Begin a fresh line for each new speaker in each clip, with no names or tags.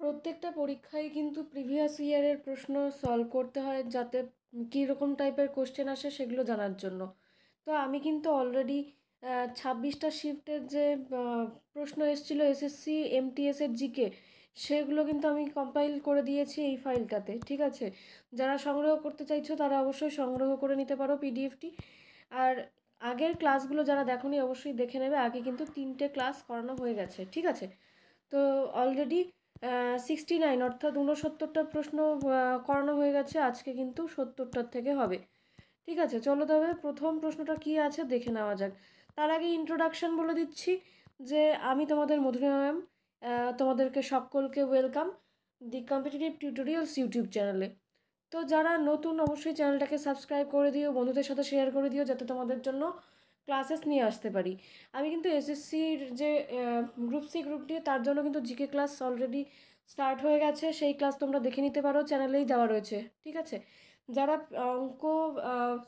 প্রত্যেকটা পরীক্ষায় কিন্তু প্রিভিয়াস ইয়ারের প্রশ্ন সলভ করতে হয়, যাতে কীরকম টাইপের কোশ্চেন আসে সেগুলো জানার জন্য। তো আমি কিন্তু অলরেডি 26টা শিফটের যে প্রশ্ন এসেছিলো এসএসসি এমটিএসের জিকে, সেগুলো কিন্তু আমি কম্পাইল করে দিয়েছি এই ফাইলটাতে। ঠিক আছে, যারা সংগ্রহ করতে চাইছো তারা অবশ্যই সংগ্রহ করে নিতে পারো পিডিএফটি। আর আগের ক্লাসগুলো যারা দেখোনি অবশ্যই দেখে নেবে, আগে কিন্তু 3টে ক্লাস করানো হয়ে গেছে। ঠিক আছে, তো অলরেডি 69 অর্থাৎ 69টা প্রশ্ন করানো হয়ে গেছে, আজকে কিন্তু 70টার থেকে হবে। ঠিক আছে, চলো তবে প্রথম প্রশ্নটা কি আছে দেখে নেওয়া যাক। তার আগে ইন্ট্রোডাকশান বলে দিচ্ছি যে আমি তোমাদের মধুরিমা ম্যাম, তোমাদেরকে সকলকে ওয়েলকাম দি কম্পিটিটিভ টিউটোরিয়ালস ইউটিউব চ্যানেলে। তো যারা নতুন অবশ্যই চ্যানেলটাকে সাবস্ক্রাইব করে দিও, বন্ধুদের সাথে শেয়ার করে দিও, যাতে তোমাদের জন্য ক্লাসেস নিয়ে আসতে পারি। আমি কিন্তু এসএসসির যে গ্রুপ সি গ্রুপ ডি তার জন্য কিন্তু জিকে ক্লাস অলরেডি স্টার্ট হয়ে গেছে, সেই ক্লাস তোমরা দেখে নিতে পারো, চ্যানেলেই দেওয়া রয়েছে। ঠিক আছে, যারা অঙ্ক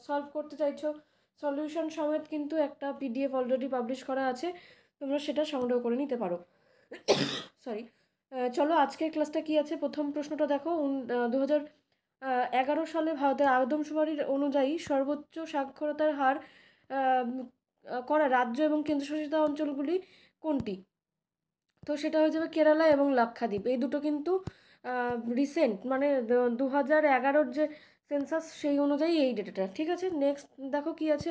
সলভ করতে চাইছো সলিউশন সমেত কিন্তু একটা পিডিএফ অলরেডি পাবলিশ করা আছে, তোমরা সেটা সংগ্রহ করে নিতে পারো। সরি, চলো আজকের ক্লাসটা কি আছে। প্রথম প্রশ্নটা দেখো, 2011 সালে ভারতের আদমশুমারির অনুযায়ী সর্বোচ্চ সাক্ষরতার হার করা রাজ্য এবং কেন্দ্রশাসিত অঞ্চলগুলি কোনটি? তো সেটা হয়ে যাবে কেরালা এবং লাক্ষাদ্বীপ। এই দুটো কিন্তু রিসেন্ট, মানে 2011 যে সেন্সাস সেই অনুযায়ী এই ডেটাটা। ঠিক আছে, নেক্সট দেখো কি আছে।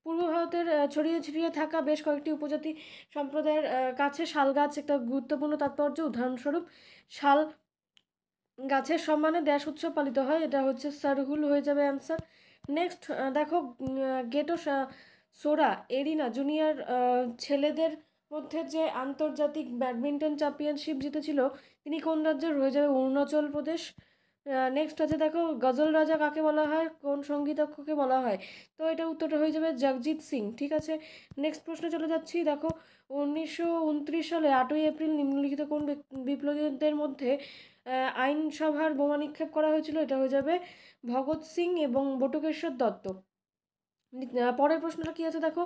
পূর্ব ভারতের ছড়িয়ে ছিটিয়ে থাকা বেশ কয়েকটি উপজাতি সম্প্রদায়ের কাছে শাল গাছ একটা গুরুত্বপূর্ণ তাৎপর্য। উদাহরণস্বরূপ শাল গাছের সম্মানে দেশ উৎসব পালিত হয়, এটা হচ্ছে সারহুল হয়ে যাবে অ্যান্সার। নেক্সট দেখো, গেটো সোরা এরিনা জুনিয়র ছেলেদের মধ্যে যে আন্তর্জাতিক ব্যাডমিন্টন চ্যাম্পিয়নশিপ জিতেছিল তিনি কোন রাজ্যের? হয়ে যাবে অরুণাচল প্রদেশ। নেক্সট আছে দেখো, গজল রাজা কাকে বলা হয়, কোন সঙ্গীতজ্ঞকে বলা হয়? তো এটা উত্তরটা হয়ে যাবে জগজিৎ সিং। ঠিক আছে, নেক্সট প্রশ্নে চলে যাচ্ছি। দেখো, 1929 সালে 8ই এপ্রিল নিম্নলিখিত কোন বিপ্লবীদের মধ্যে আইনসভার বোমা নিক্ষেপ করা হয়েছিল? এটা হয়ে যাবে ভগৎ সিং এবং বটুকেশ্বর দত্ত। পরের প্রশ্নটা কি আছে দেখো,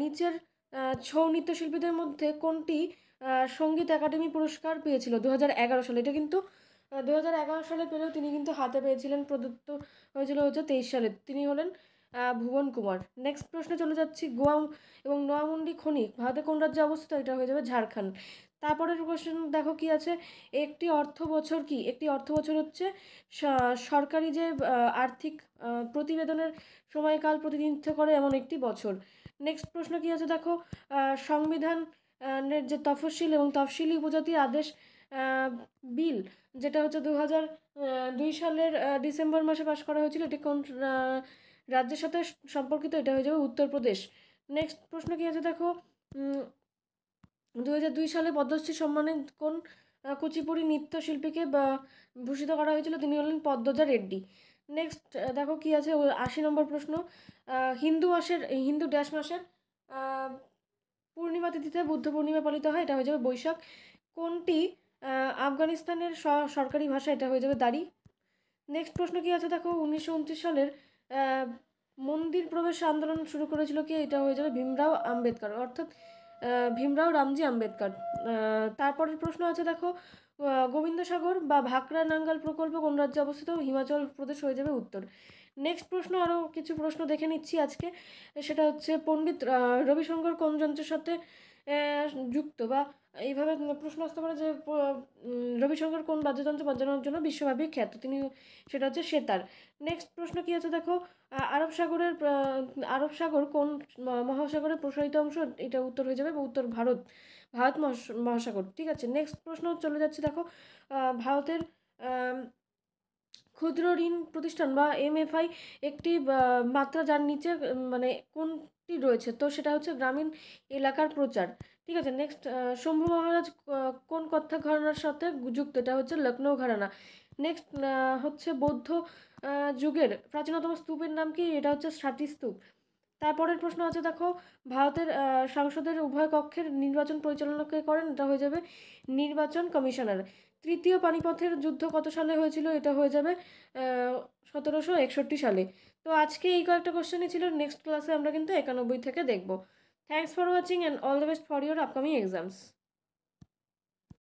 নিচের ছৌ নৃত্যশিল্পীদের মধ্যে কোনটি সঙ্গীত একাডেমি পুরস্কার পেয়েছিল 2011 সালে? এটা কিন্তু 2011 সালে পেলেও তিনি কিন্তু হাতে পেয়েছিলেন, প্রদত্ত হয়েছিল 2023 সালে। তিনি হলেন ভুবন কুমার। নেক্সট প্রশ্নে চলে যাচ্ছি, গোয়া এবং নোয়ামুন্ডি খনি ভারতে কোন রাজ্যে অবস্থিত? এটা হয়ে যাবে ঝাড়খণ্ড। তারপরের কোশ্চেন দেখো কি আছে, একটি অর্থ বছর কি? একটি অর্থ বছর হচ্ছে সরকারি যে আর্থিক প্রতিবেদনের সময়কাল প্রতিনিধিত্ব করে এমন একটি বছর। নেক্সট প্রশ্ন কি আছে দেখো, সংবিধানের যে তফসিল এবং তফসিলি উপজাতির আদেশ বিল, যেটা হচ্ছে 2002 সালের ডিসেম্বর মাসে পাশ করা হয়েছিল, এটি কোন রাজ্যের সাথে সম্পর্কিত? এটা হয়ে যাবে উত্তরপ্রদেশ। নেক্সট প্রশ্ন কি আছে দেখো, 2002 সালে পদ্মশ্রী সম্মানে কোন কুচিপুড়ি নৃত্যশিল্পীকে ভূষিত করা হয়েছিল? তিনি হলেন পদ্মজা রেড্ডি। নেক্সট দেখো কি আছে, 80 নম্বর প্রশ্ন, হিন্দু ড্যাশ মাসের পূর্ণিমা তিথিতে বুদ্ধ পূর্ণিমা পালিত হয়? এটা হয়ে যাবে বৈশাখ। কোনটি আফগানিস্তানের সরকারি ভাষা? এটা হয়ে যাবে দারি। নেক্সট প্রশ্ন কি আছে দেখো, 1929 সালের মন্দির প্রবেশ আন্দোলন শুরু করেছিল কে? এটা হয়ে যাবে ভীমরাও আম্বেদকর, অর্থাৎ ভীমরাও রামজি আম্বেদকর। তারপরের প্রশ্ন আছে দেখো, গোবিন্দসাগর বা ভাকরা নাঙ্গাল প্রকল্প কোন রাজ্যে অবস্থিত? হিমাচল প্রদেশ হয়ে যাবে উত্তর। নেক্সট প্রশ্ন, আরও কিছু প্রশ্ন দেখে নিচ্ছি আজকে। সেটা হচ্ছে পণ্ডিত রবিশঙ্কর কোন যন্ত্রের সাথে যুক্ত? বা এইভাবে প্রশ্ন আসতে পারে যে রবিশঙ্কর কোন বাদ্যযন্ত্র বাজানোর জন্য বিশ্বব্যাপী খ্যাত? তিনি, সেটা হচ্ছে সেতার। নেক্সট প্রশ্ন কি আছে দেখো, আরব সাগর কোন মহাসাগরের প্রসারিত অংশ? এটা উত্তর হয়ে যাবে উত্তর ভারত মহাসাগর। ঠিক আছে, নেক্সট প্রশ্ন চলে যাচ্ছে দেখো, ভারতের ক্ষুদ্র ঋণ প্রতিষ্ঠান বা এমএফআই একটি মাত্রা যার নিচে মানে কোনটি রয়েছে? তো সেটা হচ্ছে গ্রামীণ এলাকার প্রচার। ঠিক আছে, নেক্সট, শম্ভু মহারাজ কোন কত্থক ঘরানার সাথে যুক্ত? এটা হচ্ছে লখনৌ ঘরানা। নেক্সট হচ্ছে বৌদ্ধ যুগের প্রাচীনতম স্তূপের নাম কি? এটা হচ্ছে স্বাতী স্তূপ। তারপরের প্রশ্ন আছে দেখো, ভারতের সংসদের উভয় কক্ষের নির্বাচন পরিচালনা কে করেন? এটা হয়ে যাবে নির্বাচন কমিশনার। তৃতীয় পানিপথের যুদ্ধ কত সালে হয়েছিল? এটা হয়ে যাবে 1761 সালে। তো আজকে এই কয়েকটা কোশ্চেনই ছিল, নেক্সট ক্লাসে আমরা কিন্তু 91 থেকে দেখব। Thanks for watching and all the best for your upcoming exams.